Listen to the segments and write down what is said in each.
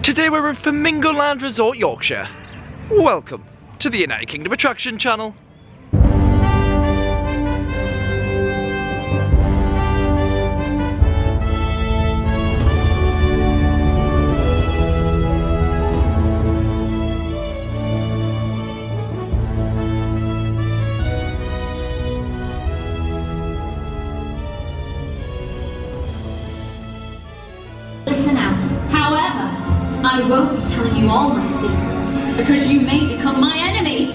Today we're at Flamingo Land Resort Yorkshire. Welcome to the United Kingdom Attraction Channel. Listen out. However, I won't be telling you all my secrets, because you may become my enemy.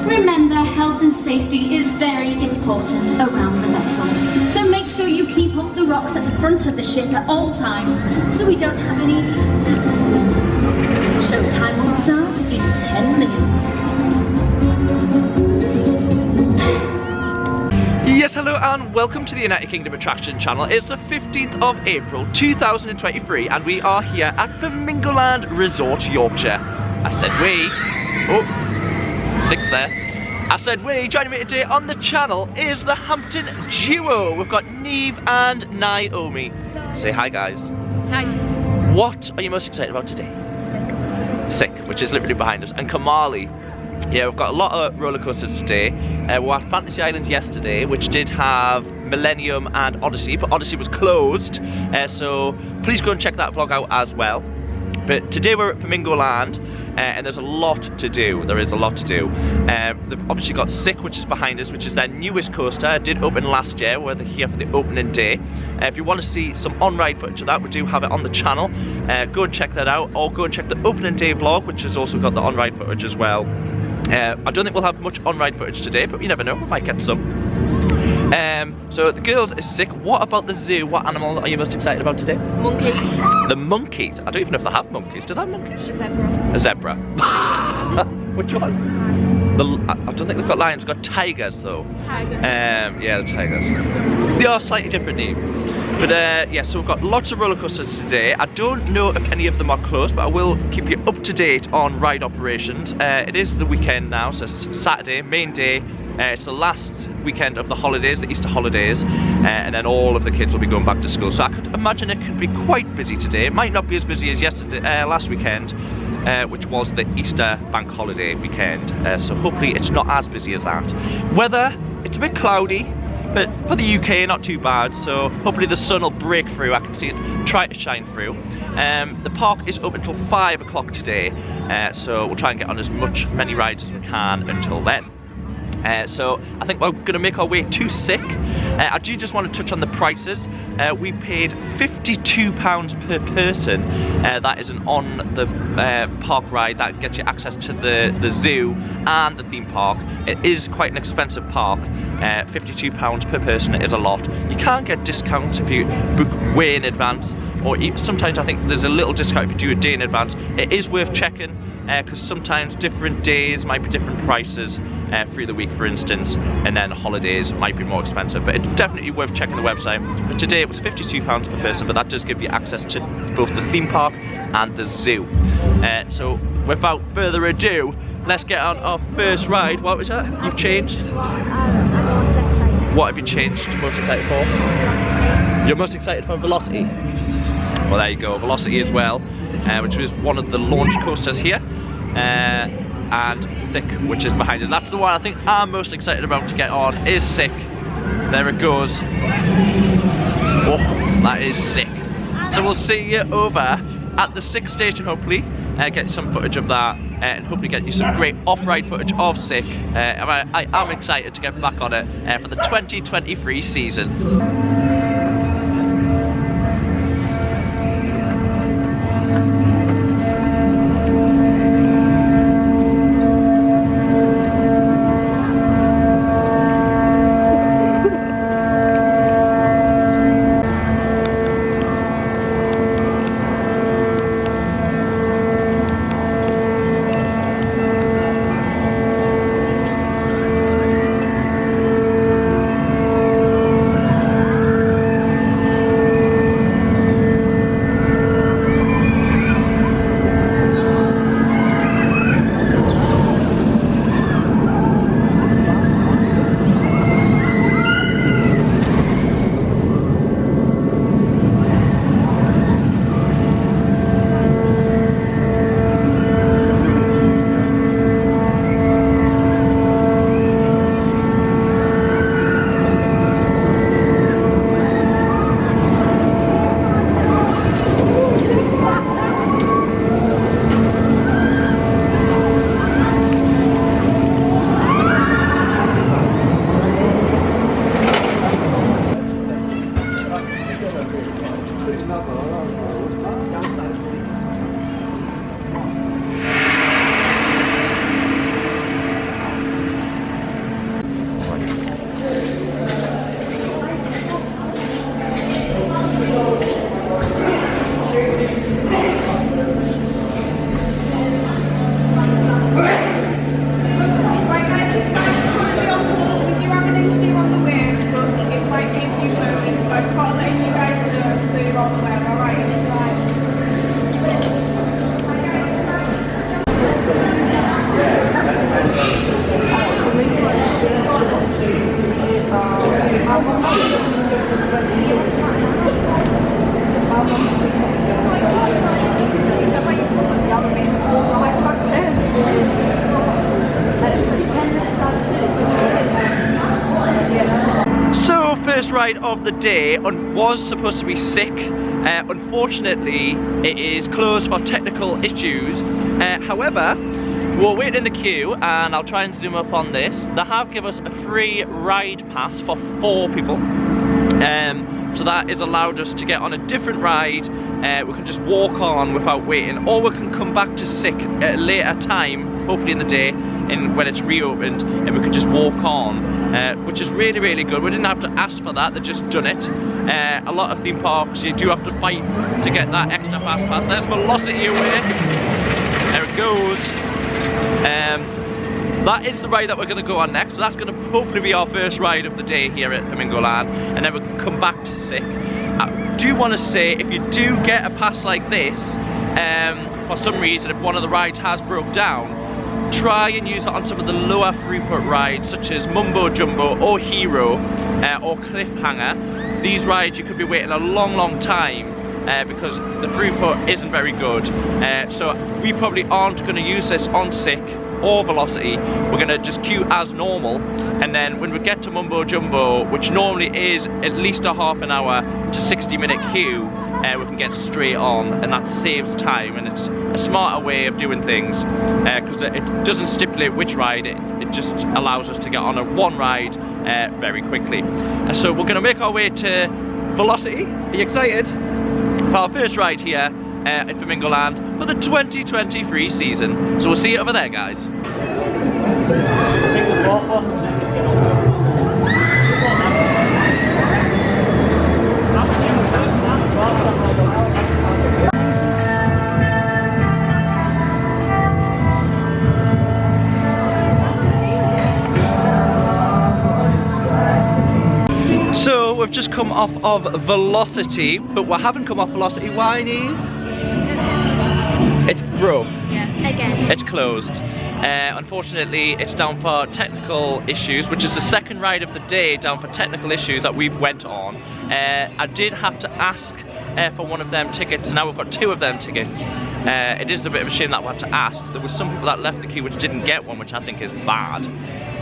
Remember, health and safety is very important around the vessel. So make sure you keep off the rocks at the front of the ship at all times, so we don't have any accidents. Show time will start in 10 minutes. Yes, hello and welcome to the United Kingdom Attraction Channel. It's the 15th of April 2023 and we are here at Flamingo Land Resort Yorkshire. I said we. Oh, six there. I said we. Joining me today on the channel is the Hampton duo. We've got Neve and Naomi. Say hi, guys. Hi. What are you most excited about today? Sick, which is literally behind us. And Kamali. Yeah, we've got a lot of roller coasters today. We were at Fantasy Island yesterday, which did have Millennium and Odyssey, but Odyssey was closed. So please go and check that vlog out as well. But today we're at Flamingo Land, and there's a lot to do. There is a lot to do. They've obviously got Sick, which is behind us, which is their newest coaster. It did open last year. We're here for the opening day. If you want to see some on-ride footage of that, we do have it on the channel. Go and check that out, or go and check the opening day vlog, which has also got the on-ride footage as well. I don't think we'll have much on-ride footage today, but you never know, we might get some. So the girls is Sick. What about the zoo? What animal are you most excited about today? Monkey. The monkeys. I don't even know if they have monkeys. Do they have monkeys? A zebra. A zebra. Which one? I don't think they've got lions. They've got tigers though. Tigers. Yeah, the tigers. They are slightly different, Neve. But yeah, so we've got lots of roller coasters today. I don't know if any of them are closed, but I will keep you up to date on ride operations. It is the weekend now, so it's Saturday, main day. It's the last weekend of the holidays, the Easter holidays, and then all of the kids will be going back to school. So I could imagine it could be quite busy today. It might not be as busy as yesterday, last weekend, which was the Easter bank holiday weekend. So hopefully it's not as busy as that. Weather, it's a bit cloudy. But for the UK, not too bad, so hopefully the sun will break through. I can see it try to shine through. The park is open until 5 o'clock today, so we'll try and get on as many rides as we can until then. So I think we're going to make our way to Sick. I do just want to touch on the prices. We paid £52 per person. That is an on the park ride that gets you access to the zoo and the theme park. It is quite an expensive park. £52 per person is a lot. You can get discounts if you book way in advance, or sometimes I think there's a little discount if you do a day in advance. It is worth checking, because sometimes different days might be different prices through the week, for instance, and then holidays might be more expensive, but it's definitely worth checking the website. But today it was £52 per person, but that does give you access to both the theme park and the zoo. So without further ado, let's get on our first ride. What was that? You've changed? What have you changed? Most excited for? You're most excited for Velocity? Well, there you go, Velocity as well, which was one of the launch coasters here, and Sick, which is behind it. That's the one I think I'm most excited about to get on, is Sick. There it goes. Oh, that is sick. So we'll see you over at the Sick station, hopefully, get some footage of that, and hopefully get you some great off-ride footage of Sick. I am excited to get back on it for the 2023 season. First ride of the day was supposed to be Sick. Unfortunately, it is closed for technical issues. However, we're waiting in the queue, and I'll try and zoom up on this. They have given us a free ride pass for 4 people. So that has allowed us to get on a different ride. We can just walk on without waiting, or we can come back to Sick at a later time, hopefully in the day, when it's reopened, and we can just walk on, which is really, really good. We didn't have to ask for that, they've just done it. A lot of theme parks, you do have to fight to get that extra fast pass. There's Velocity away. There it goes. That is the ride that we're going to go on next. So that's going to hopefully be our first ride of the day here at Flamingo Land, and then we can come back to Sick. I do want to say, if you do get a pass like this, for some reason, if one of the rides has broke down, try and use it on some of the lower throughput rides, such as Mumbo Jumbo or Hero or Cliffhanger. These rides you could be waiting a long time because the throughput isn't very good. So we probably aren't going to use this on Sick or Velocity. We're going to just queue as normal, and then when we get to Mumbo Jumbo, which normally is at least a half an hour to 60-minute queue, we can get straight on, and that saves time, and it's a smarter way of doing things because it doesn't stipulate which ride, it just allows us to get on one ride very quickly. And so we're going to make our way to Velocity. Are you excited? For our first ride here at Flamingo Land for the 2023 season. So we'll see you over there, guys. So we've just come off of Velocity, but we haven't come off Velocity. Why, Neve? It's broke. Yeah, again. It's closed. Unfortunately, it's down for technical issues, which is the second ride of the day down for technical issues that we've went on. I did have to ask for one of them tickets. Now we've got 2 of them tickets. It is a bit of a shame that we had to ask. There were some people that left the queue which didn't get one, which I think is bad.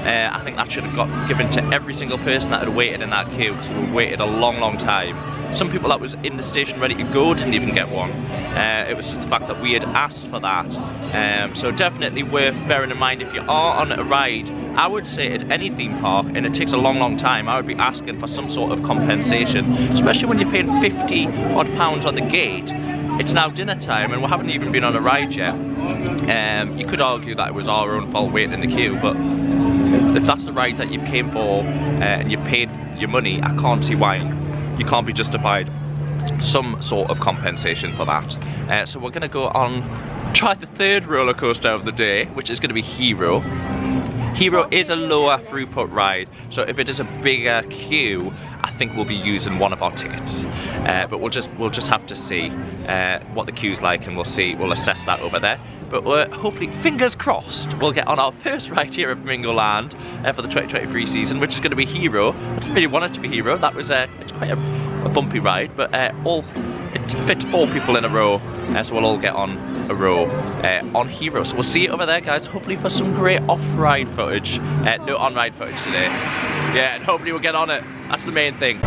I think that should have got given to every single person that had waited in that queue, because we waited a long time. Some people that was in the station ready to go didn't even get one. It was just the fact that we had asked for that. So definitely worth bearing in mind if you are on a ride. I would say at any theme park, and it takes a long time, I would be asking for some sort of compensation, especially when you're paying £50 odd on the gate. It's now dinner time and we haven't even been on a ride yet. You could argue that it was our own fault waiting in the queue, but if that's the ride that you've came for and you've paid your money, I can't see why you can't be justified some sort of compensation for that. So we're going to go on, try the 3rd roller coaster of the day, which is going to be Hero. Hero is a lower throughput ride, so if it is a bigger queue, I think we'll be using one of our tickets. But we'll just have to see what the queue's like, and we'll assess that over there. But hopefully, fingers crossed, we'll get on our first ride here at Flamingo Land for the 2023 season, which is going to be Hero. I didn't really want it to be Hero. That was it's quite a bumpy ride, but it fit 4 people in a row, so we'll all get on a row on Hero. So we'll see you over there, guys, hopefully for some great off-ride footage. No on-ride footage today. Yeah, and hopefully we'll get on it. That's the main thing.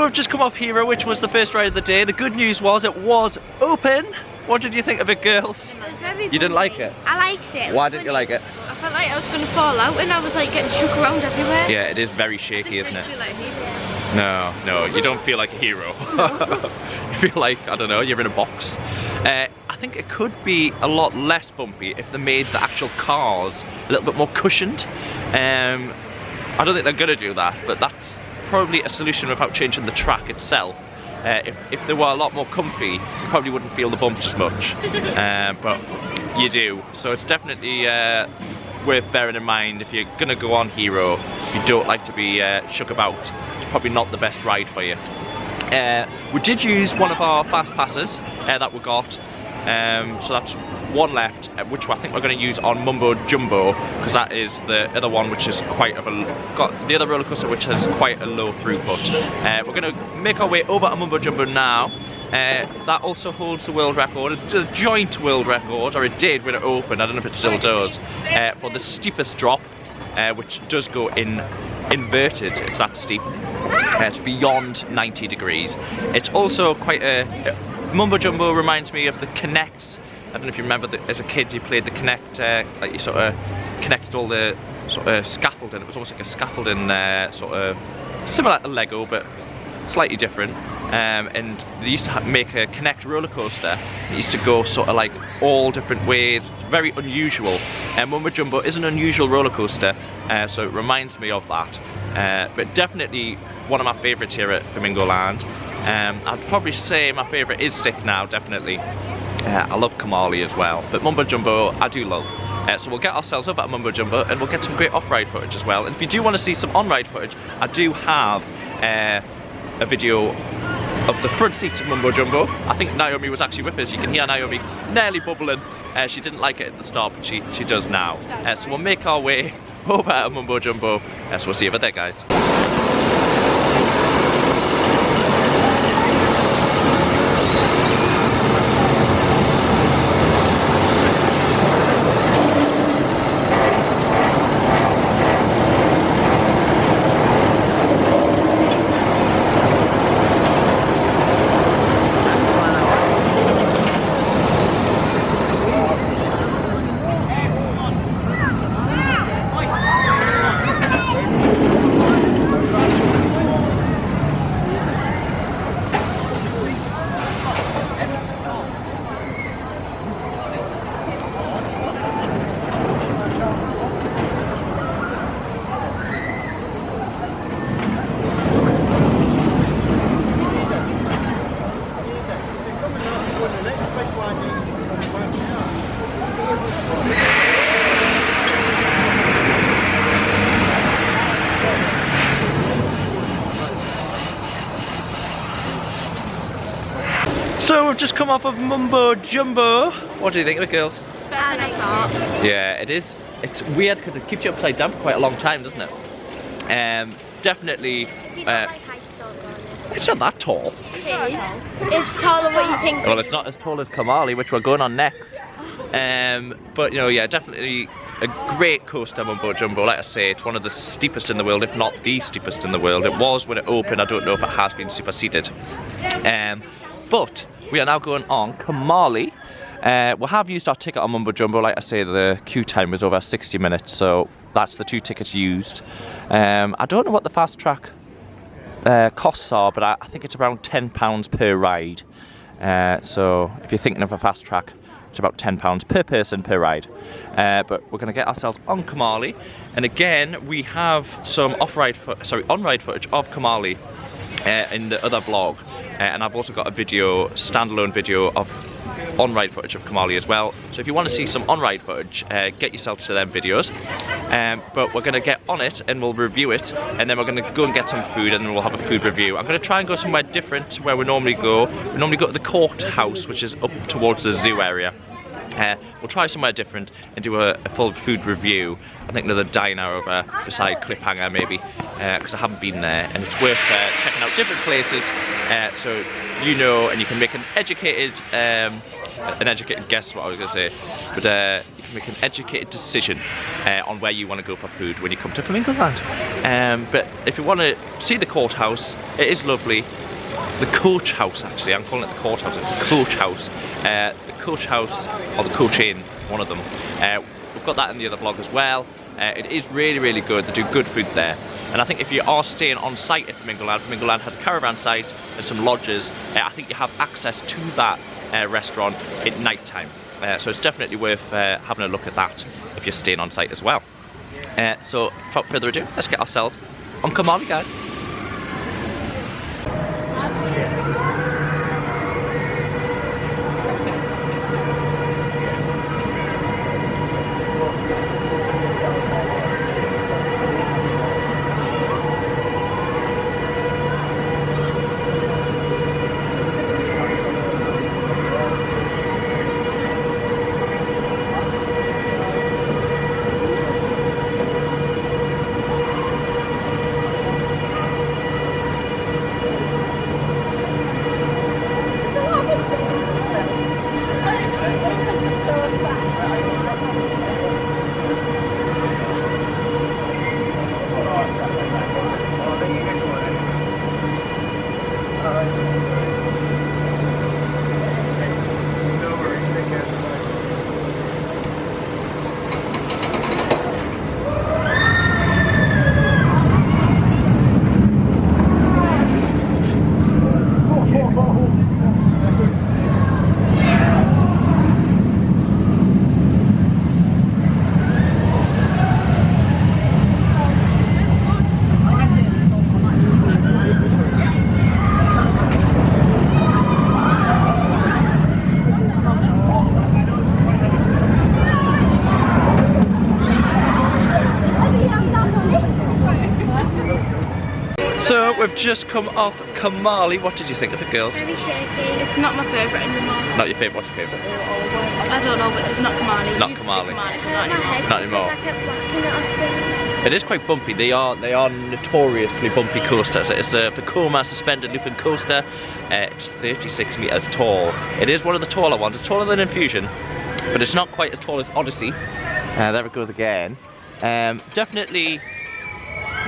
So we've just come off Hero, which was the first ride of the day. The good news was it was open. What did you think of it, girls? You didn't like it? I liked it. Why didn't you like it? I felt like I was going to fall out and I was like getting shook around everywhere. Yeah, it is very shaky, isn't it? Feel like Hero. No, no, you don't feel like a hero. You feel like, I don't know, you're in a box. I think it could be a lot less bumpy if they made the actual cars a little bit more cushioned. I don't think they're going to do that, but that's probably a solution without changing the track itself. If they were a lot more comfy, you probably wouldn't feel the bumps as much, but you do. So it's definitely worth bearing in mind if you're going to go on Hero. If you don't like to be shook about, it's probably not the best ride for you. We did use one of our fast passes that we got, so that's one left, which I think we're going to use on Mumbo Jumbo, because that is the other one which is quite of a, got the other roller coaster which has quite a low throughput. We're going to make our way over to Mumbo Jumbo now. That also holds the world record. It's a joint world record, or it did when it opened, I don't know if it still does, for the steepest drop, which does go inverted. It's that steep. It's beyond 90 degrees. It's also quite a Mumbo Jumbo reminds me of the Connects. I don't know if you remember that as a kid you played the Connect, like you sort of connected all the sort of scaffolding. It was almost like a scaffolding sort of similar to Lego but slightly different. And they used to make a Connect roller coaster. It used to go sort of like all different ways, very unusual. And Mumbo Jumbo is an unusual roller coaster, so it reminds me of that. But definitely one of my favourites here at Flamingo Land. I'd probably say my favourite is Sick now, definitely. I love Kamali as well, but Mumbo Jumbo I do love. So we'll get ourselves up at Mumbo Jumbo and we'll get some great off-ride footage as well. And if you do want to see some on-ride footage, I do have a video of the front seats of Mumbo Jumbo. I think Naomi was actually with us. You can hear Naomi nearly bubbling. She didn't like it at the start, but she does now. So we'll make our way over at Mumbo Jumbo. So we'll see you over there, guys. So we've just come off of Mumbo Jumbo. What do you think of it, girls? It's better than I thought. Yeah, it is. It's weird because it keeps you upside down for quite a long time, doesn't it? Definitely. It's not that tall. It is. It's taller than what you think. Well, it's not as tall as Kamali, which we're going on next. But you know, yeah, definitely a great coaster, Mumbo Jumbo. Like I say, it's one of the steepest in the world, if not the steepest in the world. It was when it opened. I don't know if it has been superseded. But we are now going on Kamali. We have used our ticket on Mumbo Jumbo. Like I say, the queue time was over 60 minutes, so that's the 2 tickets used. I don't know what the fast track costs are, but I think it's around £10 per ride. So if you're thinking of a fast track, it's about £10 per person per ride. But we're going to get ourselves on Kamali, and again we have some on-ride footage of Kamali in the other vlog, and I've also got a video, standalone video of on-ride footage of Kamali as well. So if you want to see some on-ride footage, get yourself to them videos. But we're going to get on it and we'll review it, and then we're going to go and get some food and then we'll have a food review. I'm going to try and go somewhere different to where we normally go. We normally go to the courthouse, which is up towards the zoo area. We'll try somewhere different and do a full food review. I think another diner over beside Cliffhanger maybe, because I haven't been there, and it's worth checking out different places so you know, and you can make an educated an educated guess is what I was going to say, but you can make an educated decision on where you want to go for food when you come to Flamingo Land. But if you want to see the courthouse, it is lovely. The coach house, actually, I'm calling it the courthouse, it's the coach house. The coach house, or the coach inn, one of them. We've got that in the other vlog as well. It is really, really good. They do good food there. And I think if you are staying on site at Flamingo Land has a caravan site and some lodges. I think you have access to that restaurant at night time. So it's definitely worth having a look at that if you're staying on site as well. So without further ado, let's get ourselves on Kamali, guys. So we've just come off Kamali. What did you think of it, girls? Very shaky. It's not my favourite anymore. Not your favourite? What's your favourite? I don't know, but it's not Kamali. Not It used to be Kamali. but Not anymore. I kept whacking it off. It is quite bumpy. They are notoriously bumpy coasters. It's a Vekoma suspended looping coaster. It's 36 metres tall. It is one of the taller ones. It's taller than Infusion, but it's not quite as tall as Odyssey. There it goes again. Definitely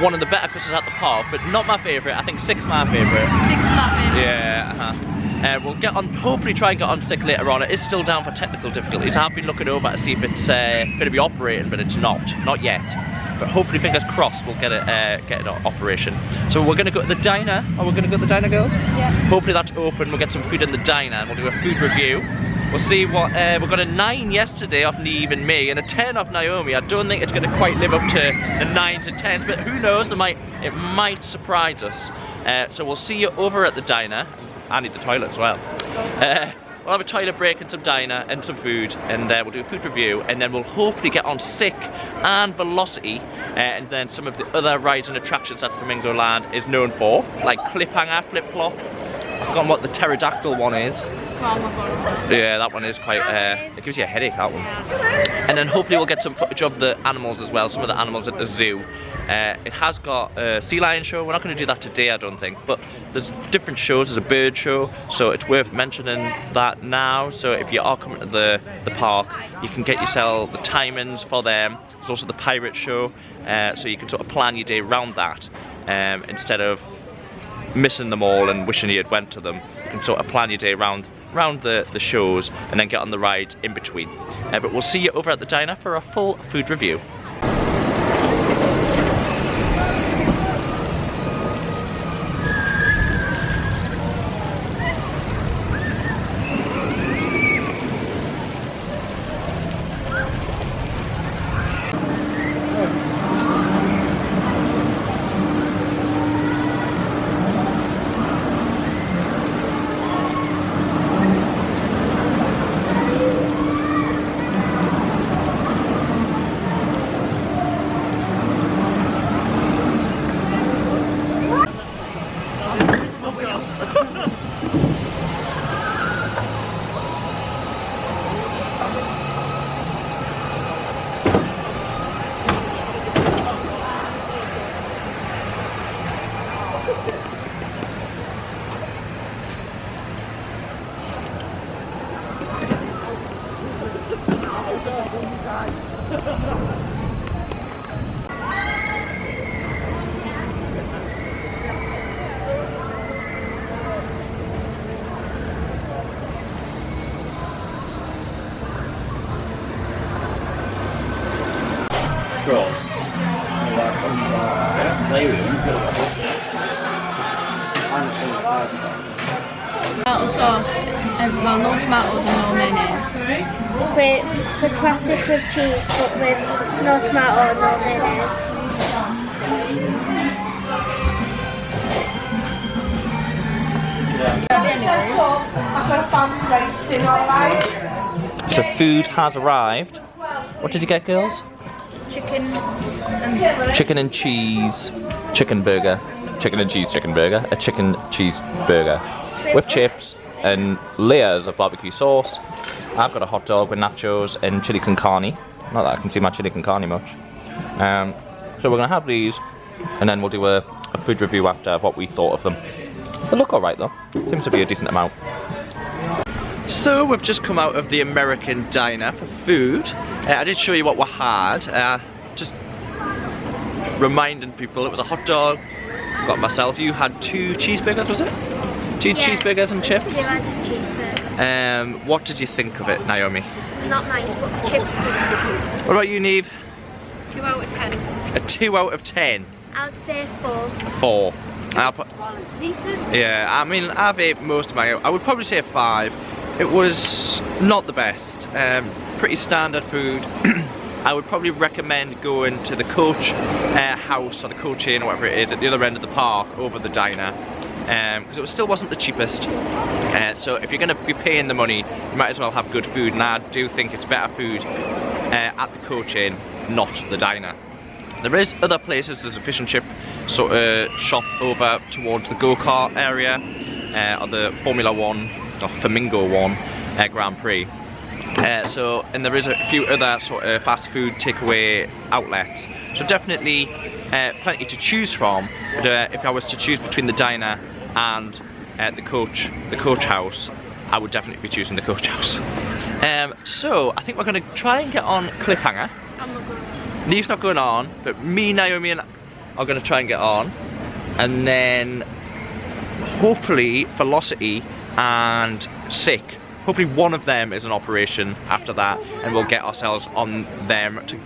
one of the better coasters at the park, but not my favourite. I think 6 my favourite. 6 my favourite. Yeah, we'll get on, hopefully try and get on 6 later on. It is still down for technical difficulties. I've been looking over to see if it's going to be operating, but it's not yet. But hopefully, fingers crossed, we'll get it in operation. So we're going to go to the diner. Are we going to go to the diner, girls? Yeah. Hopefully that's open. We'll get some food in the diner and we'll do a food review. We'll see what, we got a 9 yesterday off Neve and me and a 10 off Naomi. I don't think it's going to quite live up to the 9s and 10s, but who knows, it might surprise us. So we'll see you over at the diner. I need the toilet as well. We'll have a toilet break and some diner and some food, and we'll do a food review, and then we'll hopefully get on Sick and Velocity, and then some of the other rides and attractions that Flamingo Land is known for, like Cliffhanger, Flip Flop. I've forgotten what the pterodactyl one is. Yeah, that one is quite, it gives you a headache, that one. And then hopefully we'll get some footage of the animals as well, some of the animals at the zoo. It has got a sea lion show. We're not going to do that today, I don't think, but there's different shows. There's a bird show, so it's worth mentioning that now. So if you are coming to the park, you can get yourself the timings for them. There's also the pirate show, so you can sort of plan your day around that, instead of missing them all and wishing you had went to them. You can sort of plan your day around the shows and then get on the rides in between. But we'll see you over at the diner for a full food review. Straws. Play with them. Tomato sauce, well, no tomatoes and no mayonnaise. For classic with cheese, but with no tomato and no mayonnaise. So food has arrived. What did you get, girls? Chicken Chicken and cheese chicken burger. Chicken and cheese chicken burger. A chicken cheese burger with chips and layers of barbecue sauce. I've got a hot dog with nachos and chili con carne. Not that I can see my chili con carne much. So we're gonna have these, and then we'll do a food review after of what we thought of them. They look alright though. Seems to be a decent amount. So we've just come out of the American diner for food. I did show you what we had. Just reminding people, it was a hot dog. Got myself. You had 2 cheeseburgers, was it? 2 cheeseburgers and chips. 2 cheeseburgers. What did you think of it, Naomi? Not nice, but the chips were nice. What about you, Neve? 2 out of 10. A 2 out of 10. I would say 4. 4. Decent. Yeah, I mean, I've ate most of my. I would probably say a 5. It was not the best. Pretty standard food. I would probably recommend going to the coach house or the coach inn or whatever it is at the other end of the park over the diner, because it still wasn't the cheapest. So if you're going to be paying the money, you might as well have good food, and I do think it's better food at the coach inn, not the diner. There is other places. There's a fish and chip sort of shop over towards the go-kart area, or the Formula 1 or Flamingo 1 Grand Prix. And there is a few other sort of fast food takeaway outlets. So definitely plenty to choose from. But if I was to choose between the diner and the coach house, I would definitely be choosing the coach house. So I think we're going to try and get on Cliffhanger. I'm not going. Neve's not going on, but me, Naomi, and are going to try and get on, and then hopefully Velocity and Sick. Hopefully one of them is an operation after that, and we'll get ourselves on them to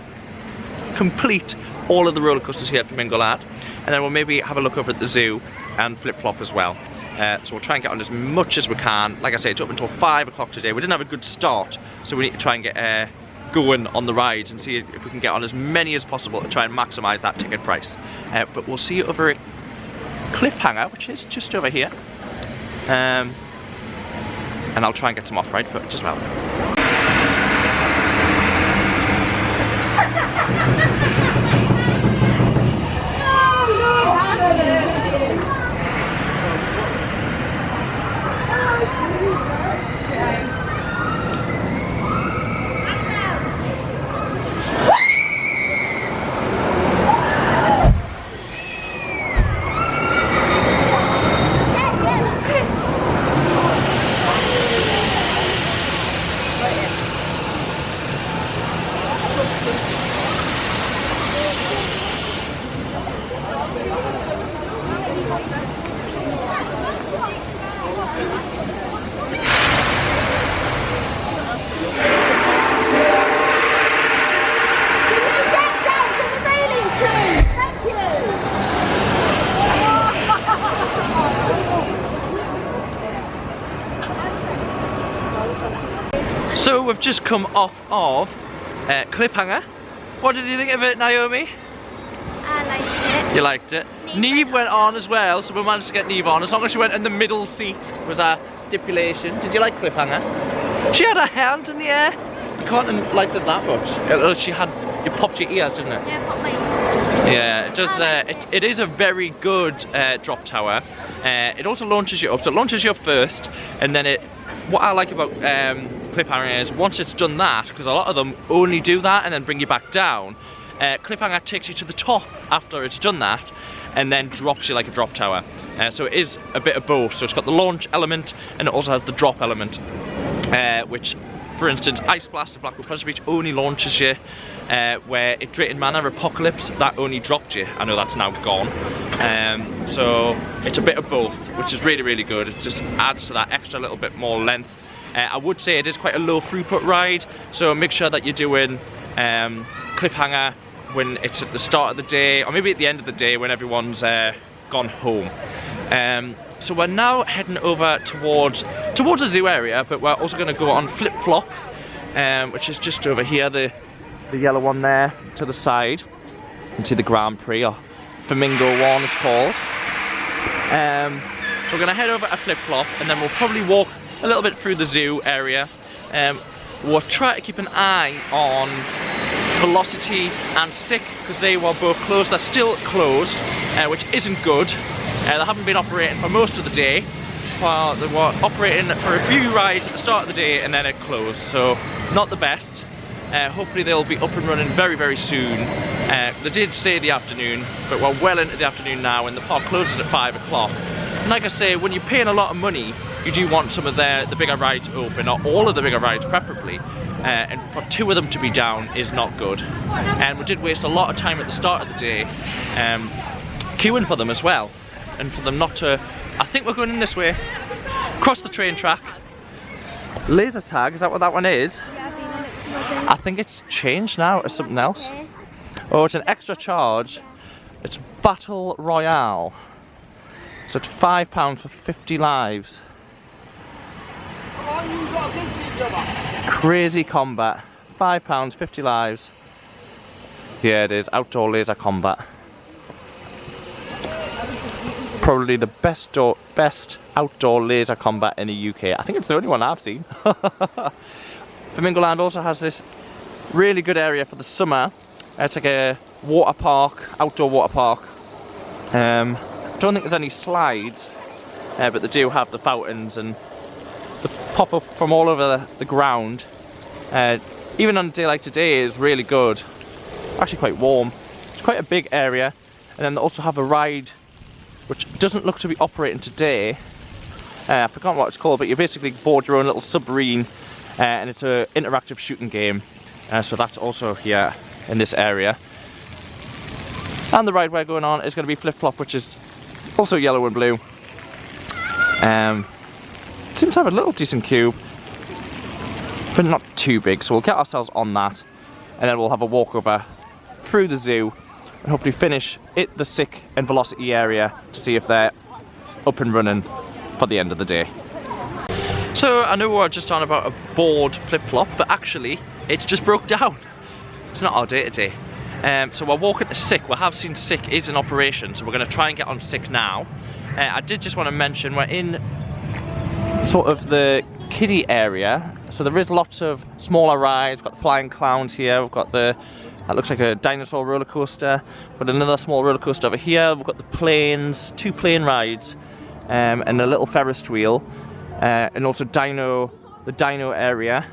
complete all of the roller coasters here at Flamingo Land, and then we'll maybe have a look over at the zoo and Flip Flop as well. So we'll try and get on as much as we can. Like I say, it's up until 5 o'clock today. We didn't have a good start, so we need to try and get going on the rides and see if we can get on as many as possible to try and maximise that ticket price. But we'll see you over at Cliffhanger, which is just over here. And I'll try and get some off-ride footage as well. So we've just come off of Cliffhanger. What did you think of it, Naomi? I liked it. You liked it? Neve went on as well, so we managed to get Neve on. As long as she went in the middle seat was our stipulation. Did you like Cliffhanger? She had her hand in the air. I can't like it that much. She had, you popped your ears, didn't it? Yeah, pop my ears. Yeah, it does. It is a very good drop tower. It also launches you up, so it launches you up first, and then what I like about Cliffhanger is once it's done that, because a lot of them only do that and then bring you back down, Cliffhanger takes you to the top after it's done that and then drops you like a drop tower. So it is a bit of both. So it's got the launch element and it also has the drop element, which, for instance, Ice Blast at Blackpool Pleasure Beach only launches you where it Drayton Manor Apocalypse, that only dropped you. I know that's now gone. So it's a bit of both, which is really, really good. It just adds to that extra little bit more length. I would say it is quite a low throughput ride, so make sure that you're doing Cliffhanger when it's at the start of the day, or maybe at the end of the day when everyone's gone home. So we're now heading over towards the zoo area, but we're also going to go on Flip Flop, which is just over here, the yellow one there to the side. You can see the Grand Prix, or Flamingo one it's called. So we're going to head over to Flip Flop, and then we'll probably walk a little bit through the zoo area. We'll try to keep an eye on Velocity and Sick, because they were both closed. They're still closed, which isn't good. They haven't been operating for most of the day. Well, they were operating for a few rides at the start of the day and then it closed, so not the best. Hopefully they'll be up and running very, very soon. They did say the afternoon, but we're well into the afternoon now and the park closes at 5 o'clock. And like I say, when you're paying a lot of money, you do want some of the bigger rides open, or all of the bigger rides preferably. And for 2 of them to be down is not good. And we did waste a lot of time at the start of the day queuing for them as well. And for them not to, I think we're going in this way, cross the train track. Laser tag, is that what that one is? I think it's changed now to something else. Oh, it's an extra charge. It's Battle Royale. So it's £5 for 50 lives. Crazy combat. £5, 50 lives. Yeah, it is. Outdoor laser combat. Probably the best outdoor laser combat in the UK. I think it's the only one I've seen. Flamingo Land also has this really good area for the summer. It's like a water park, outdoor water park. Don't think there's any slides, but they do have the fountains and they pop up from all over the ground. Even on a day like today is really good. Actually quite warm. It's quite a big area. And then they also have a ride which doesn't look to be operating today. I forgot what it's called, but you basically board your own little submarine, and it's an interactive shooting game. So that's also here in this area. And the ride we're going on is going to be Flip Flop, which is also yellow and blue. Seems to have a little decent queue, but not too big, so we'll get ourselves on that, and then we'll have a walkover through the zoo and hopefully finish at the Sick and Velocity area to see if they're up and running for the end of the day. So I know we're just on about a board Flip Flop, but actually it's just broke down. It's not our day today. So we're walking to Sick. We have seen Sick is in operation, so we're going to try and get on Sick now. I did just want to mention we're in sort of the kiddie area, so there is lots of smaller rides. We've got the flying clowns here, we've got that looks like a dinosaur roller coaster, but another small roller coaster over here. We've got the planes, 2 plane rides, and a little Ferris wheel, and also the dino area,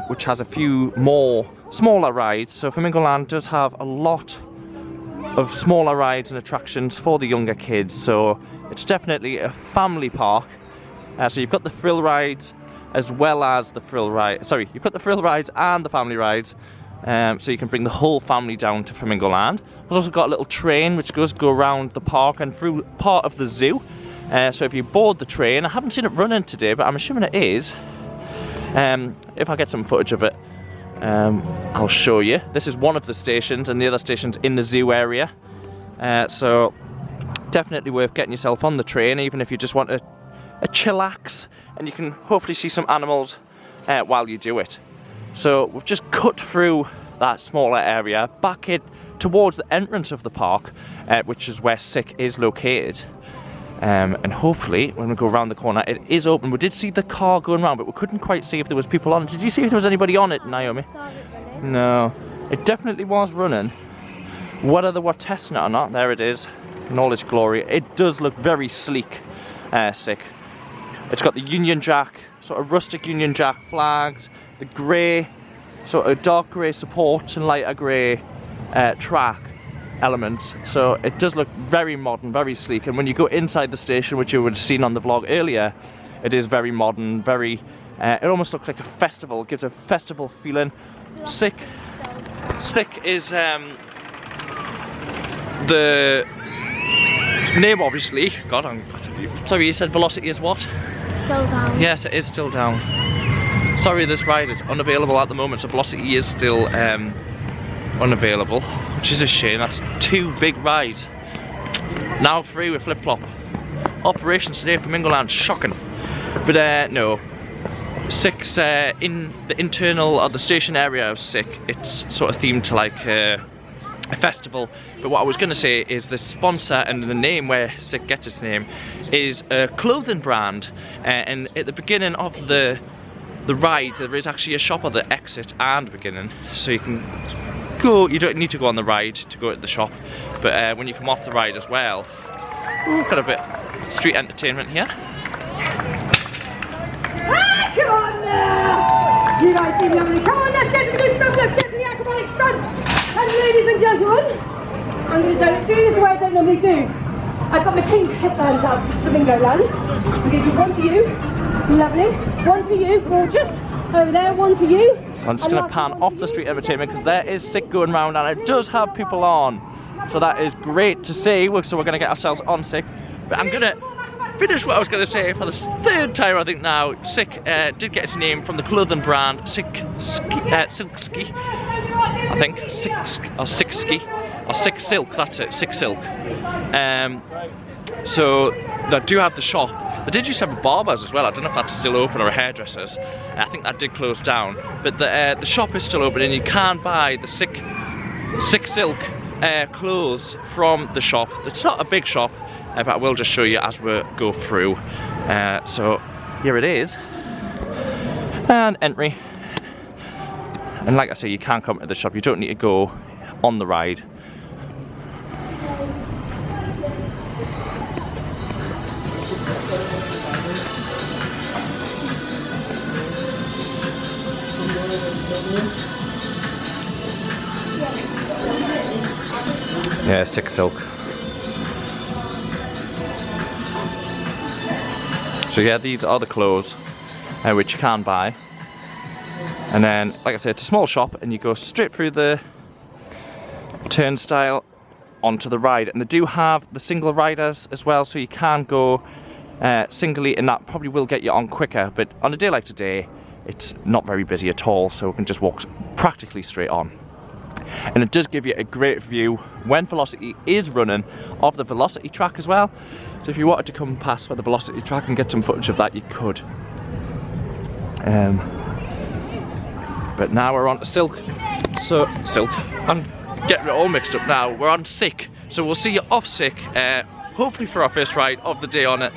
which has a few more smaller rides. So Flamingo Land does have a lot of smaller rides and attractions for the younger kids, so it's definitely a family park. So you've got the thrill rides as well as the you've got the thrill rides and the family rides, so you can bring the whole family down to Flamingo Land. We've also got a little train which goes around the park and through part of the zoo. So if you board the train, I haven't seen it running today, but I'm assuming it is. If I get some footage of it, I'll show you. This is one of the stations, and the other station's in the zoo area. So definitely worth getting yourself on the train, even if you just want a chillax, and you can hopefully see some animals while you do it. So we've just cut through that smaller area back in towards the entrance of the park, which is where Sick is located. And hopefully when we go around the corner it is open. We did see the car going around, but we couldn't quite see if there was people on it. Did you see if there was anybody on it, Naomi? Saw it running. No, it definitely was running. Whether they were testing it or not, there it is in all its glory. It does look very sleek, Sick. It's got the Union Jack, sort of rustic Union Jack flags, the grey, sort of dark grey supports and lighter grey track elements. So it does look very modern, very sleek. And when you go inside the station, which you would have seen on the vlog earlier, it is very modern, very, it almost looks like a festival, gives a festival feeling. Sick Sick is the name, obviously. God, sorry, you said velocity is what? Still down. Yes, it is still down. Sorry, this ride is unavailable at the moment, so velocity is still unavailable, which is a shame. That's 2 big rides. Now free with Flip Flop. Operations today, Flamingo Land, shocking. But no. Sick's in the internal or the station area of Sick, it's sort of themed to like a festival. But what I was going to say is the sponsor and the name where Sick gets its name is a clothing brand, and at the beginning of the ride there is actually a shop at the exit and beginning, so you can go, you don't need to go on the ride to go to the shop, but when you come off the ride as well, we've got a bit street entertainment here. Come on now! You guys seem lovely. Come on, let's get to the good stuff. Let's get to the acrobatic stunts. And ladies and gentlemen, I'm going to do this the way I don't normally do. I've got my pink headbands out to Flamingo Land. I'm going to give one to you, lovely. One to you, gorgeous. Over there, one to you. So I'm just going to pan off the street entertainment because there is Sick going round and it does have people on. So that is great to see. So we're going to get ourselves on Sick. But I'm going to finish what I was going to say for the 3rd time I think now. Sick did get its name from the clothing brand Silk Ski, I think. Sick Silk, that's it, Sick Silk. So they do have the shop. They did used to have a barber's as well. I don't know if that's still open or a hairdresser's. I think that did close down. But the shop is still open and you can buy the Sick Silk clothes from the shop. It's not a big shop, but I will just show you as we go through. So here it is, and entry. And like I say, you can come to the shop. You don't need to go on the ride. Yeah, Sick Silk. So yeah, these are the clothes which you can buy. And then, like I said, it's a small shop and you go straight through the turnstile onto the ride. And they do have the single riders as well, so you can go singly, and that probably will get you on quicker. But on a day like today, it's not very busy at all, so we can just walk practically straight on. And it does give you a great view when Velocity is running of the Velocity track as well. So if you wanted to come past for the Velocity track and get some footage of that, you could. But now we're on to Silk. So Silk, I'm getting it all mixed up now. We're on Sick, so we'll see you off Sick. Hopefully for our first ride of the day on it.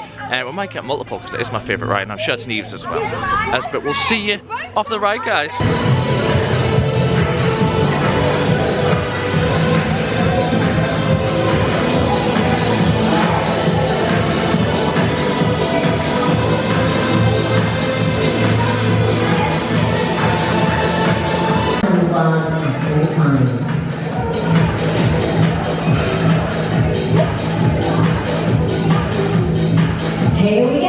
We might get multiple because it is my favourite ride, and I'm sure it's Neve's as well. But we'll see you off the ride, guys. Here we go.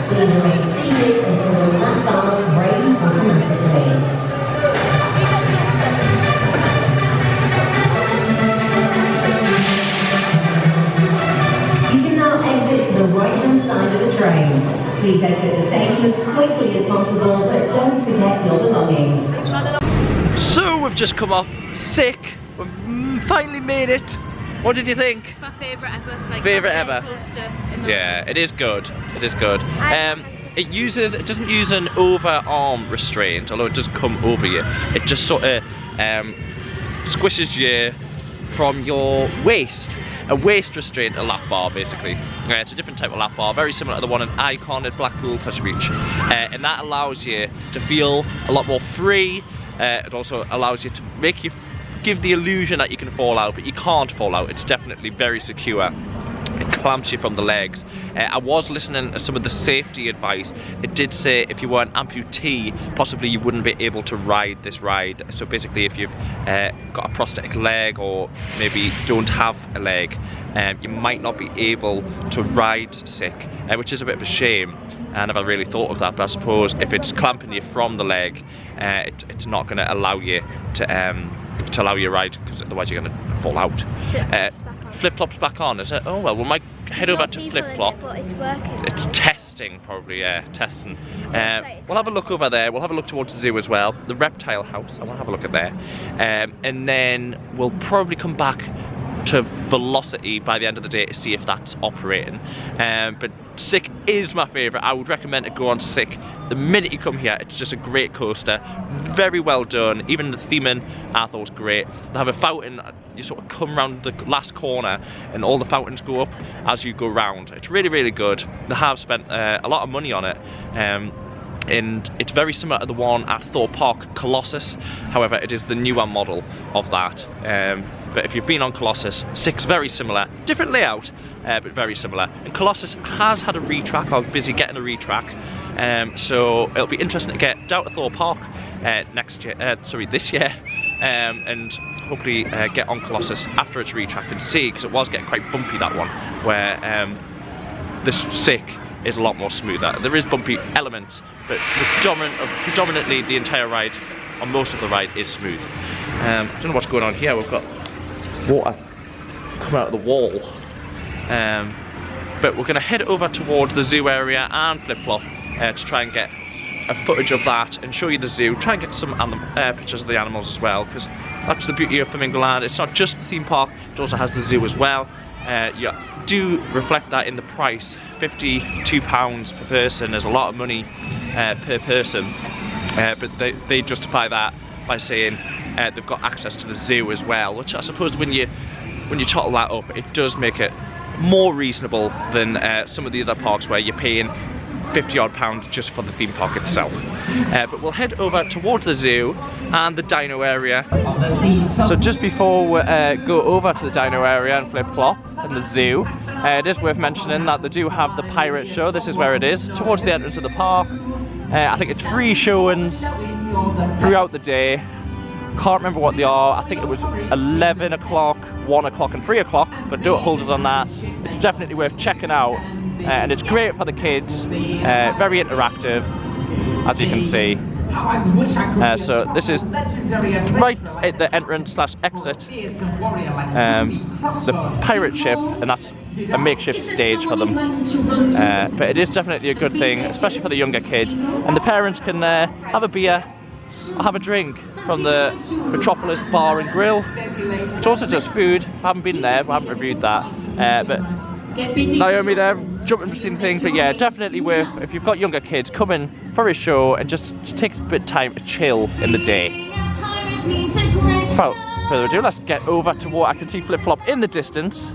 Please remain seated until the lap bars raise automatically. You can now exit to the right-hand side of the train. Please exit the station as quickly as possible, but don't forget your belongings. So we've just come off Sick. We've finally made it. What did you think? My favourite ever. Like, Favourite ever? Coaster in the Yeah, it is good. It is good. It doesn't use an overarm restraint, although it does come over you. It just sort of squishes you from your waist. A waist restraint, a lap bar basically. It's a different type of lap bar, very similar to the one in Icon at Blackpool Pleasure Beach. And that allows you to feel a lot more free. It also allows you to give the illusion that you can fall out, but you can't fall out. It's definitely very secure. It clamps you from the legs. I was listening to some of the safety advice. It did say if you were an amputee, possibly you wouldn't be able to ride this ride. So basically if you've got a prosthetic leg or maybe don't have a leg, you might not be able to ride Sick, which is a bit of a shame. I never really thought of that, but I suppose if it's clamping you from the leg, it's not going to allow you to allow you to ride, because otherwise you're going to fall out. Flip-flops back on, is it? Oh well, we might head over to flip-flop. But it's working. It's testing, probably, yeah, testing. We'll have a look over there. We'll have a look towards the zoo as well. The reptile house, I want to have a look at there. And then we'll probably come back to Velocity by the end of the day to see if that's operating. But Sick is my favourite. I would recommend to go on Sick the minute you come here. It's just a great coaster, very well done. Even the theming I thought was great. They have a fountain. You sort of come around the last corner and all the fountains go up as you go round. It's really, really good. They have spent a lot of money on it. And it's very similar to the one at Thorpe Park, Colossus. However, it is the newer model of that. But if you've been on Colossus, Sick's very similar. Different layout, but very similar. And Colossus has had a retrack. I was busy getting a retrack. So it'll be interesting to get down to Thorpe Park this year. And hopefully get on Colossus after its retrack and see, because it was getting quite bumpy, that one, where this Sick is a lot more smoother. There is bumpy elements, but predominantly the entire ride, or most of the ride, is smooth. I don't know what's going on here. We've got water coming out of the wall. But we're going to head over towards the zoo area and flip-flop to try and get a footage of that and show you the zoo. Try and get some pictures of the animals as well, because that's the beauty of Flamingo Land. It's not just the theme park, it also has the zoo as well. You do reflect that in the price. £52 per person is a lot of money per person, but they justify that by saying they've got access to the zoo as well, which I suppose when you total that up, it does make it more reasonable than some of the other parks where you're paying £50 just for the theme park itself. But we'll head over towards the zoo and the dino area. So just before we go over to the dino area and flip-flop and the zoo, it is worth mentioning that they do have the pirate show. This is where it is, towards the entrance of the park. I think it's 3 showings throughout the day. Can't remember what they are. I think it was 11 o'clock, 1 o'clock and 3 o'clock, but don't hold us on that. It's definitely worth checking out. And it's great for the kids, very interactive, as you can see. So this is right at the entrance/exit, the pirate ship, and that's a makeshift stage for them. But it is definitely a good thing, especially for the younger kids. And the parents can have a beer or have a drink from the Metropolis Bar and Grill. It's also just food. I haven't been there, I haven't reviewed that. But Naomi there, jumping between things, but yeah, definitely worth, if you've got younger kids, come in for a show and just take a bit of time to chill in the day. Without further ado, let's get over to what I can see flip-flop in the distance.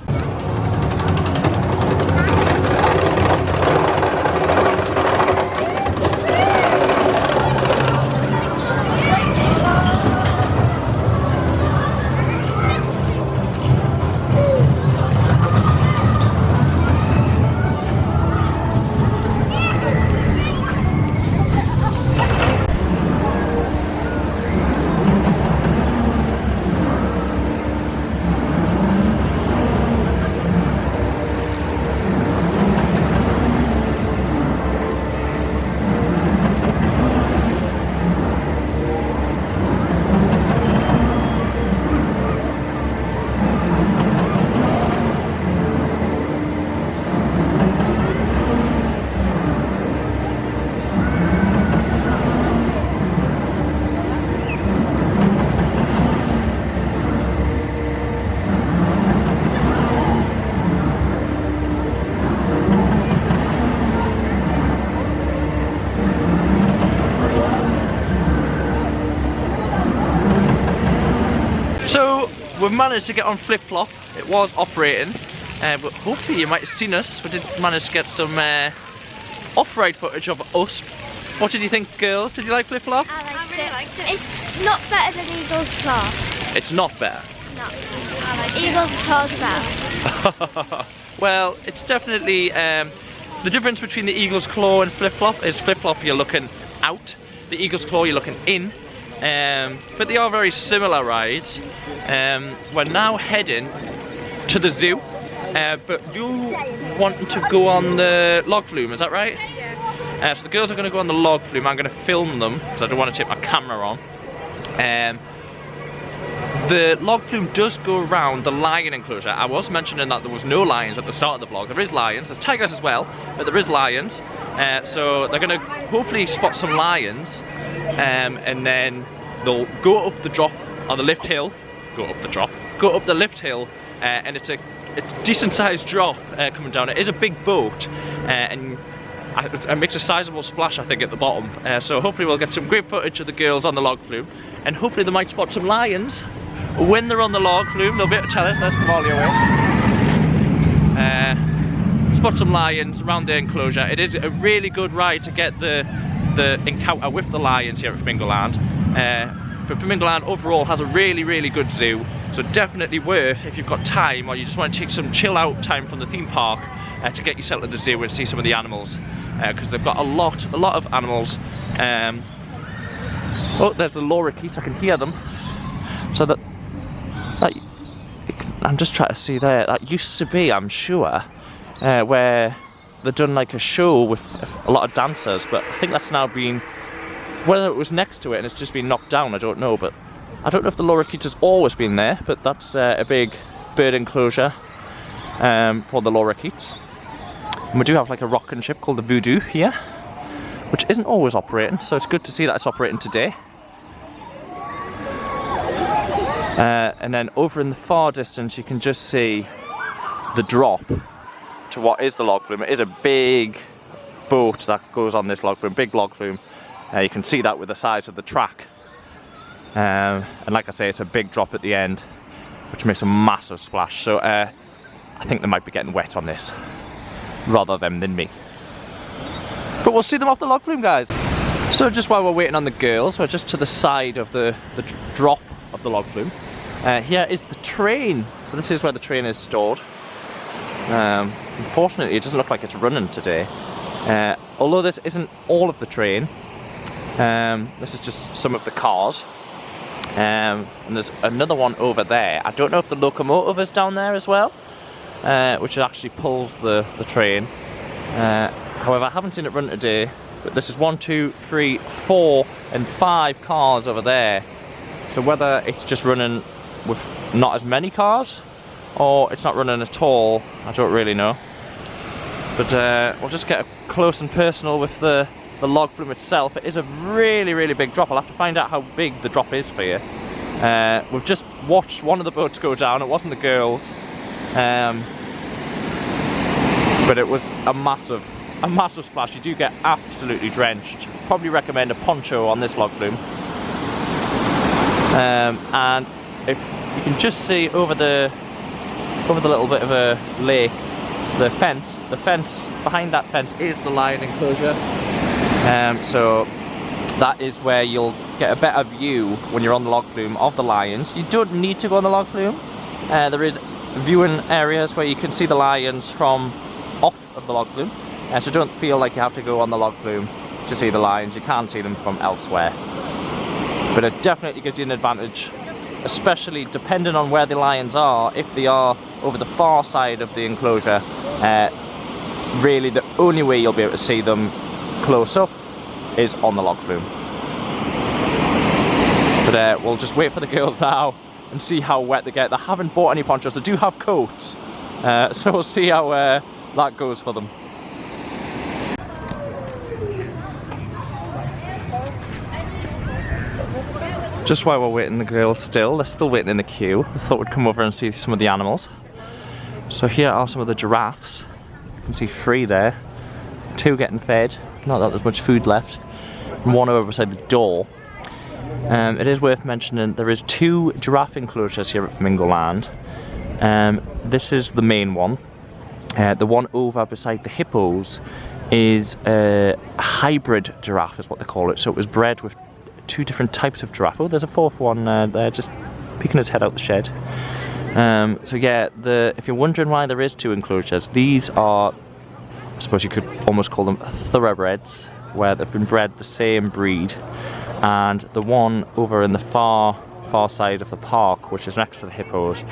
we've managed to get on Flip Flop. It was operating, but hopefully you might have seen us. We did manage to get some off-ride footage of us. What did you think, girls? Did you like Flip Flop? I really liked it. It's not better than Eagle's Claw. It's not better. No, I like Eagle's Claw's better. Well, it's definitely the difference between the Eagle's Claw and Flip Flop is Flip Flop you're looking out, the Eagle's Claw you're looking in. But they are very similar rides. We're now heading to the zoo, but you wanting to go on the log flume, is that right? Yeah. So the girls are going to go on the log flume. I'm going to film them because I don't want to take my camera on. The log flume does go around the lion enclosure. I was mentioning that there was no lions at the start of the vlog. There is lions, there's tigers as well, but there is lions. So they're going to hopefully spot some lions, and then they'll go up the drop on the lift hill, go up the lift hill, and it's a decent sized drop coming down. It is a big boat, and it makes a sizable splash, I think, at the bottom. So hopefully we'll get some great footage of the girls on the log flume, and hopefully they might spot some lions when they're on the log flume. They'll be able to tell us. There's Kamali away. Spot some lions around the enclosure. It is a really good ride to get the encounter with the lions here at Flamingo Land. But Flamingo Land overall has a really good zoo, so definitely worth, if you've got time or you just want to take some chill out time from the theme park, to get yourself to the zoo and see some of the animals, because they've got a lot of animals. Oh, there's the lorikeets, I can hear them. So that I'm just trying to see there, that used to be, I'm sure, where they've done like a show with a lot of dancers, but I think that's now been, whether it was next to it and it's just been knocked down, I don't know. But I don't know if the lorikeet has always been there, but that's a big bird enclosure for the lorikeets. And we do have like a rocking ship called the Voodoo here, which isn't always operating, so it's good to see that it's operating today. And then over in the far distance you can just see the drop to what is the log flume. It is a big boat that goes on this log flume, big log flume. You can see that with the size of the track. And like I say, it's a big drop at the end, which makes a massive splash. So I think they might be getting wet on this, rather them than me. But we'll see them off the log flume, guys. So just while we're waiting on the girls, we're just to the side of the drop of the log flume. Here is the train. So this is where the train is stored. Unfortunately, it doesn't look like it's running today. Although this isn't all of the train. This is just some of the cars. And there's another one over there. I don't know if the locomotive is down there as well, which actually pulls the train. However, I haven't seen it run today. But this is 1, 2, 3, 4 and 5 cars over there. So whether it's just running with not as many cars, or it's not running at all, I don't really know. But we'll just get up close and personal with the log flume itself. It is a really big drop. I'll have to find out how big the drop is for you. We've just watched one of the boats go down. It wasn't the girls, but it was a massive splash. You do get absolutely drenched. Probably recommend a poncho on this log flume. And if you can just see over the little bit of a lake, the fence behind that fence is the lion enclosure. So that is where you'll get a better view when you're on the log flume of the lions. You don't need to go on the log flume. There is viewing areas where you can see the lions from off of the log flume. So don't feel like you have to go on the log flume to see the lions. You can see them from elsewhere. But it definitely gives you an advantage, especially depending on where the lions are. If they are over the far side of the enclosure, really the only way you'll be able to see them close up is on the log flume. But we'll just wait for the girls now and see how wet they get. They haven't bought any ponchos. They do have coats, so we'll see how that goes for them. Just while we're waiting, the girls they're still waiting in the queue. I thought we'd come over and see some of the animals. So here are some of the giraffes. You can see 3 there. 2 getting fed, not that there's much food left. And 1 over beside the door. It is worth mentioning there is 2 giraffe enclosures here at Flamingo Land. This is the main one. The one over beside the hippos is a hybrid giraffe, is what they call it. So it was bred with 2 different types of giraffe. Oh, there's a 4th one there, just peeking his head out the shed. So yeah, if you're wondering why there is 2 enclosures, these are, I suppose you could almost call them thoroughbreds, where they've been bred the same breed. And the one over in the far side of the park, which is next to the hippos,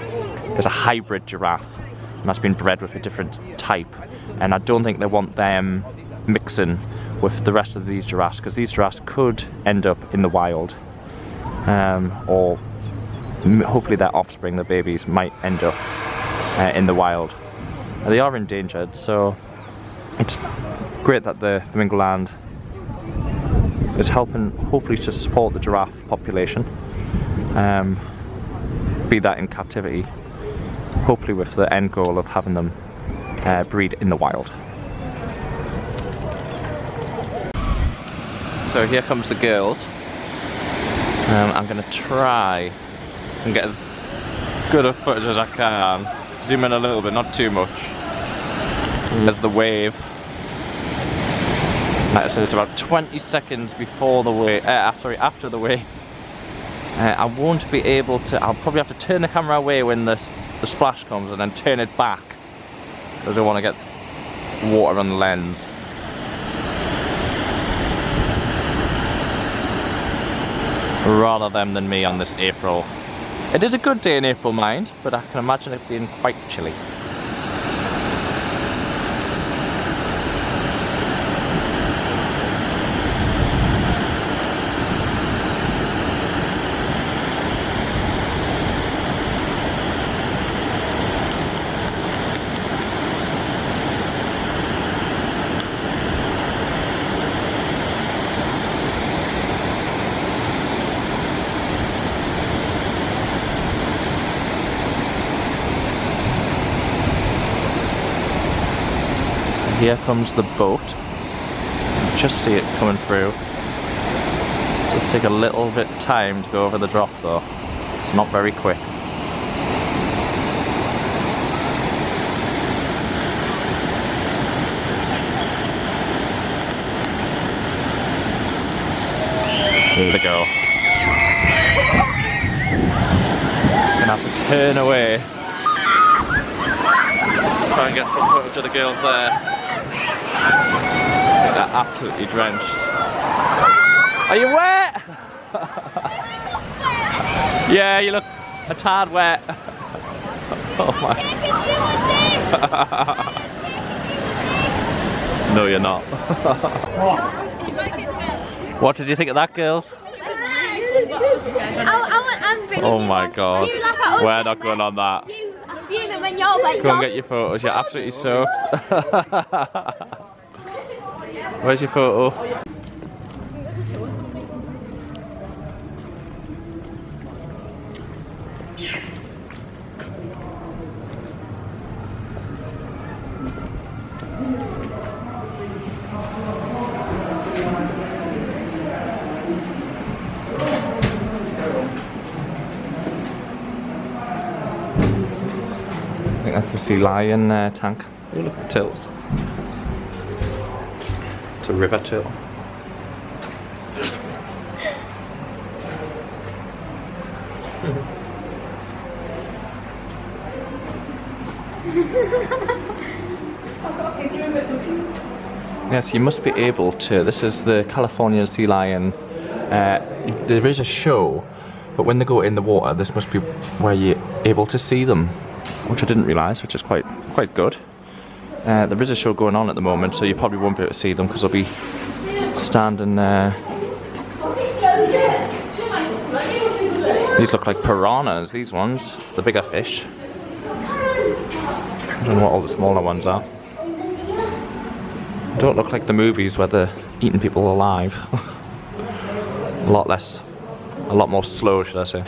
is a hybrid giraffe. And that's been bred with a different type. And I don't think they want them mixing with the rest of these giraffes, because these giraffes could end up in the wild. Or hopefully their offspring, the babies, might end up in the wild. They are endangered, so it's great that the Flamingo Land is helping hopefully to support the giraffe population, be that in captivity, hopefully with the end goal of having them breed in the wild. So here comes the girls. I'm going to try and get as good a footage as I can. Zoom in a little bit, not too much. There's the wave. Like I said, it's about 20 seconds before the wave, after the wave. I won't be able to, I'll probably have to turn the camera away when the splash comes and then turn it back. I don't want to get water on the lens. Rather them than me on this April. It is a good day in April, mind, but I can imagine it being quite chilly. Here comes the boat. Just see it coming through. Does take a little bit of time to go over the drop though. It's not very quick. Here we go. Gonna have to turn away. Try and get some footage of the girls there. They're absolutely drenched. Are you wet? Yeah, you look a tad wet. Oh my. No, you're not. What did you think of that, girls? Oh my god. We're not going on that. Go and get your photos, you're absolutely soaked. Where's your photo? I think that's the sea lion tank. Oh, look at the tilts. It's a river tilt. Yes, you must be able to. This is the Californian sea lion. There is a show, but when they go in the water, this must be where you're able to see them, which I didn't realise, which is quite good. There is a show going on at the moment, so you probably won't be able to see them because they'll be standing there. These look like piranhas, these ones, the bigger fish. I don't know what all the smaller ones are. Don't look like the movies where they're eating people alive. A lot more slow, should I say.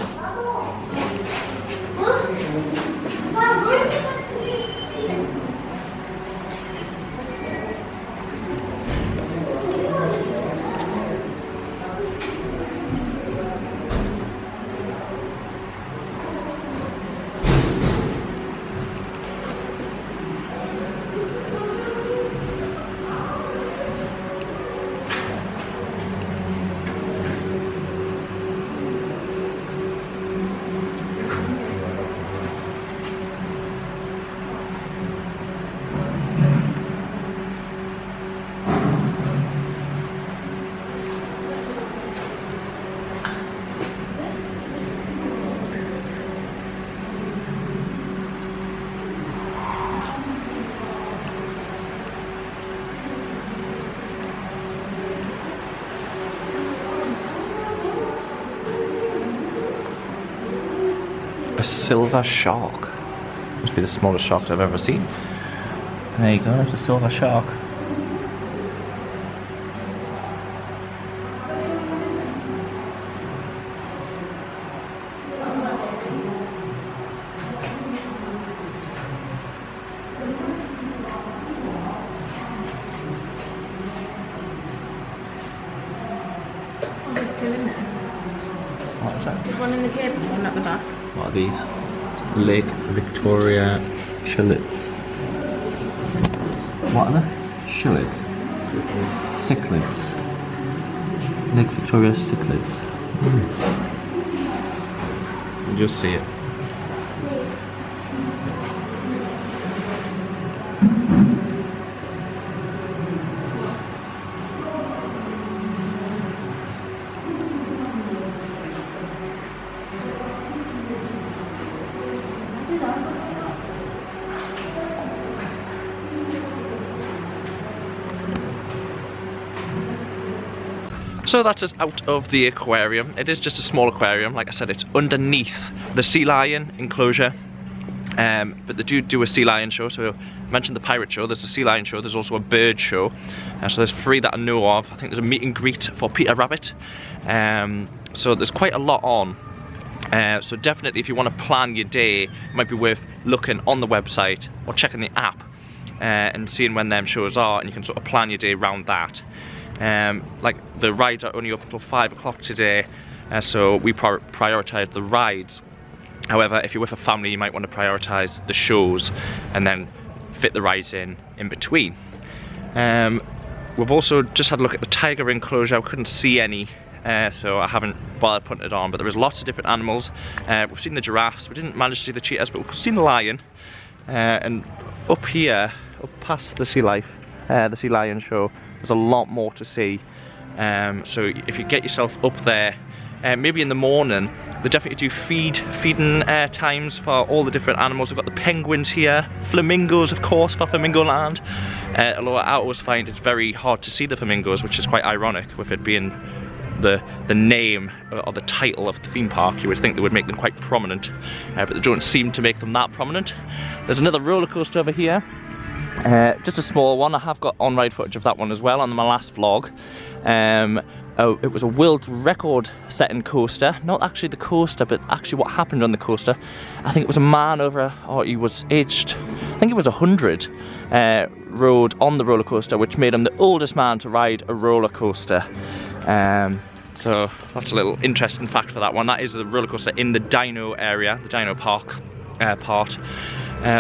A silver shark. Must be the smallest shark I've ever seen. There you go, there's a silver shark. What is that? There's one in the cave and one at the back. What are these? Lake Victoria Shillets. What are they? Shillets? Cichlids. Lake Victoria cichlids. You just see it. So that's us out of the aquarium. It is just a small aquarium. Like I said, it's underneath the sea lion enclosure. But they do a sea lion show. So I mentioned the pirate show, there's a sea lion show, there's also a bird show. So there's 3 that I know of. I think there's a meet and greet for Peter Rabbit. So there's quite a lot on. So definitely if you want to plan your day, it might be worth looking on the website or checking the app and seeing when them shows are, and you can sort of plan your day around that. Like the rides are only up until 5 o'clock today, so we prioritise the rides. However, if you're with a family, you might want to prioritise the shows and then fit the rides in between. We've also just had a look at the tiger enclosure. I couldn't see any, so I haven't bothered putting it on, but there was lots of different animals. We've seen the giraffes, we didn't manage to see the cheetahs, but we've seen the lion. And up here, up past the sea lion show, there's a lot more to see. So if you get yourself up there, maybe in the morning, they definitely do feeding times for all the different animals. We've got the penguins here, flamingos of course for Flamingo Land. Although I always find it's very hard to see the flamingos, which is quite ironic with it being the name or the title of the theme park. You would think they would make them quite prominent, but they don't seem to make them that prominent. There's another roller coaster over here. Just a small one. I have got on-ride footage of that one as well on my last vlog. It was a world record setting coaster, not actually the coaster, but actually what happened on the coaster. I think it was a man he was aged, I think it was 100, rode on the roller coaster, which made him the oldest man to ride a roller coaster. So that's a little interesting fact for that one. That is the roller coaster in the dino area, the dino park part.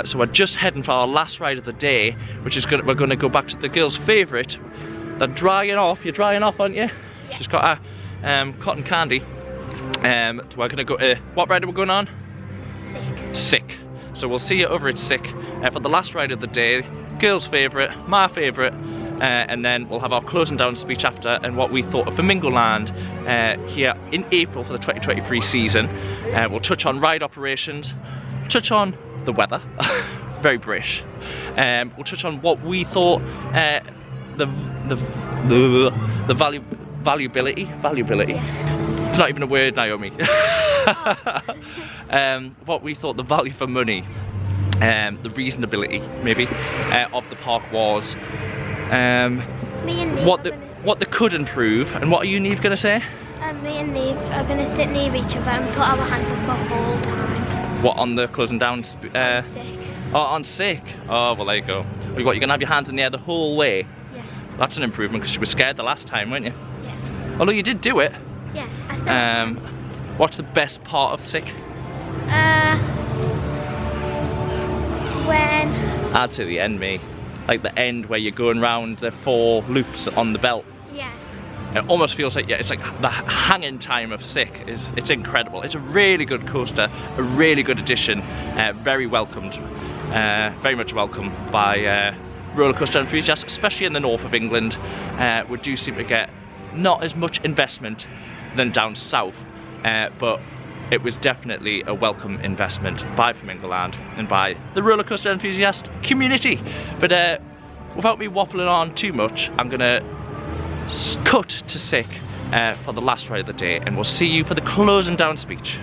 So we're just heading for our last ride of the day, which is we're going to go back to the girls' favourite. They're drying off. You're drying off, aren't you? Yeah. She's got a cotton candy. We're going to go to, what ride are we going on? Sick. So we'll see you over at Sick for the last ride of the day. Girls' favourite, my favourite. And then we'll have our closing down speech after and what we thought of Flamingo Land here in April for the 2023 season. We'll touch on ride operations, touch on the weather, very British. We'll touch on what we thought the valuability. It's not even a word, Naomi. What we thought the value for money, the reasonability maybe of the park was. Me and Neve what they could improve, and what are you, Neve, going to say? Me and Neve are going to sit near each other and put our hands up the whole time. What, on the closing down? Sick. Oh, on Sick. Oh, well, there you go. What, you're going to have your hands in the air the whole way? Yeah. That's an improvement, because you were scared the last time, weren't you? Yes. Although you did do it. Yeah, I still What's the best part of Sick? When... I'd say the end, mate. Like the end where you're going round the 4 loops on the belt. Yeah. It almost feels like, yeah, it's like the hanging time of Sick it's incredible. It's a really good coaster, a really good addition, very welcomed, very much welcomed by roller coaster enthusiasts, especially in the north of England. We do seem to get not as much investment than down south, but it was definitely a welcome investment by Flamingo Land and by the roller coaster enthusiast community. But without me waffling on too much, I'm gonna cut to Sick for the last ride of the day, and we'll see you for the closing down speech.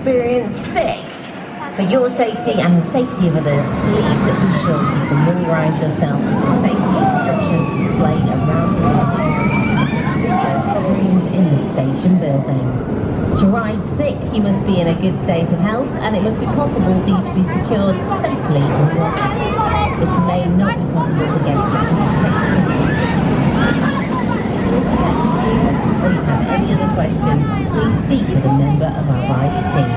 experience sick. For your safety and the safety of others, please be sure to familiarise yourself with the safety instructions displayed around the screens in the station building. To ride sick, you must be in a good state of health and it must be possible for you to be secured safely in your seat. This may not be possible for guests with If you have any other questions, please speak with a member of our rides team.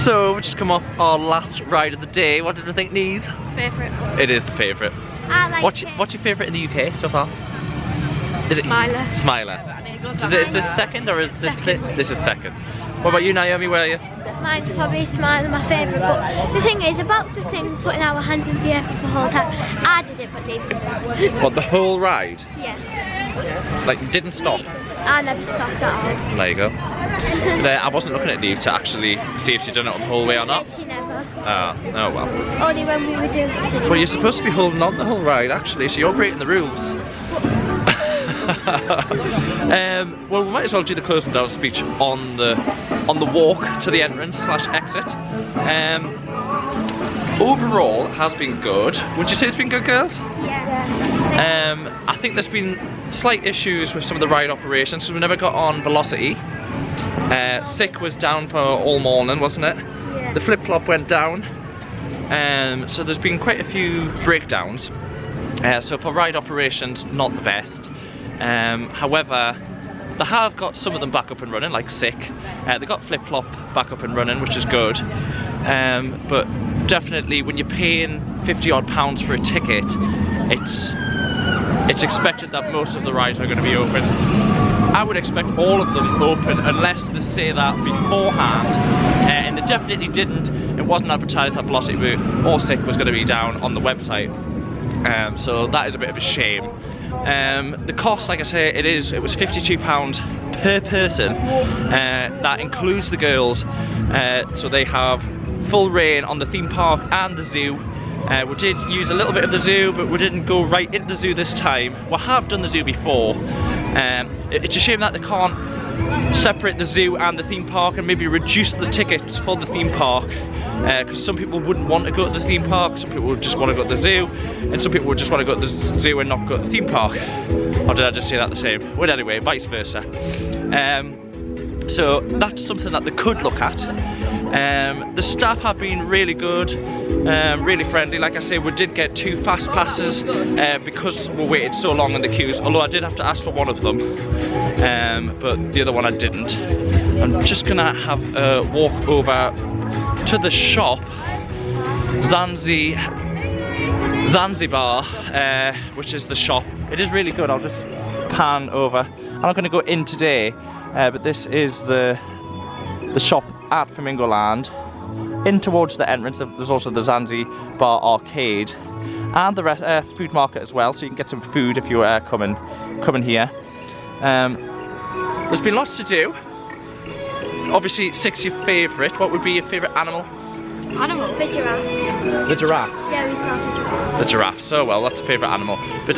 So we've just come off our last ride of the day. What did we think, Neve? Favourite. It is the favourite. I like What's it. your favourite in the UK so far? Is it Smiler. Smiler. Is this second or is this this is second? What about you, Naomi? Where are you? Mine's probably Smiler, my favourite, but the thing is, about the thing putting our hands in the air for the whole time, I did it, but Dave didn't. What, the whole ride? Yeah. Like, you didn't stop? I never stopped at all. There you go. But, I wasn't looking at Neve to actually see if she'd done it the whole way or not. She never. Oh well. Only when we were doing swimming. Well, you're supposed to be holding on the whole ride, actually, so you're breaking the rules. Well, we might as well do the closing down speech on the walk to the entrance / exit. Overall, it has been good. Would you say it's been good, girls? Yeah. I think there's been slight issues with some of the ride operations because we never got on velocity. Sick was down for all morning, wasn't it? Yeah. The flip-flop went down. So there's been quite a few breakdowns. So for ride operations, not the best. However, they have got some of them back up and running, like Sick. They got flip-flop back up and running, which is good. But definitely, when you're paying £50-odd for a ticket, it's expected that most of the rides are going to be open. I would expect all of them open unless they say that beforehand, and they definitely didn't. It wasn't advertised that Velocity Boot or Sick was going to be down on the website. So that is a bit of a shame. The cost, like I say, it was £52 per person. That includes the girls, so they have full reign on the theme park and the zoo. We did use a little bit of the zoo, but we didn't go right into the zoo this time. We have done the zoo before. It's a shame that they can't separate the zoo and the theme park and maybe reduce the tickets for the theme park, because some people wouldn't want to go to the theme park, some people would just want to go to the zoo, and some people would just want to go to the zoo and not go to the theme park. Or did I just say that the same? Well, anyway, vice versa. So that's something that they could look at. The staff have been really good, really friendly. Like I say, we did get 2 fast passes because we waited so long in the queues, although I did have to ask for one of them, but the other one I didn't. I'm just gonna have a walk over to the shop, Zanzibar, which is the shop. It is really good. I'll just pan over. I'm not going to go in today, but this is the shop at Flamingo Land. In towards the entrance, there's also the Zanzibar arcade and the food market as well, so you can get some food if you are coming here. There's been lots to do. Obviously, Sick's your favourite. What would be your favourite animal? Animal? The giraffe. The giraffe. Yeah, we saw the giraffe. The giraffe. So well, that's a favourite animal. But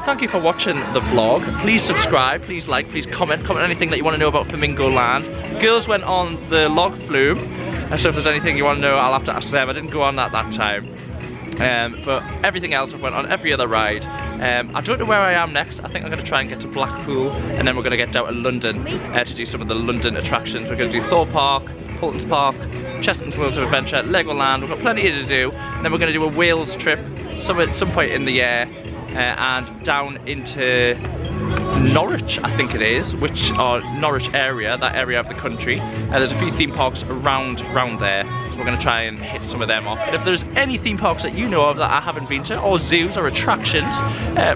thank you for watching the vlog. Please subscribe, please like, please comment anything that you want to know about Flamingo Land. Girls went on the log flume, and so if there's anything you want to know, I'll have to ask them. I didn't go on that time. But everything else I've went on every other ride. I don't know where I am next. I think I'm going to try and get to Blackpool, and then we're going to get down to London to do some of the London attractions. We're going to do Thorpe Park, Fulton's Park, Chesterton's World of Adventure, Legoland. We've got plenty to do, and then we're going to do a Wales trip at some point in the year, and down into Norwich, I think it is, which are Norwich area, that area of the country. There's a few theme parks around there, so we're going to try and hit some of them off. And if there's any theme parks that you know of that I haven't been to, or zoos or attractions,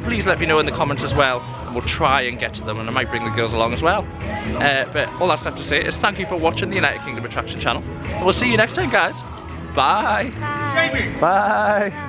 please let me know in the comments as well, and we'll try and get to them, and I might bring the girls along as well. But all that's left to say is thank you for watching the United Kingdom Attraction channel, and we'll see you next time, guys. Bye. Bye. Bye.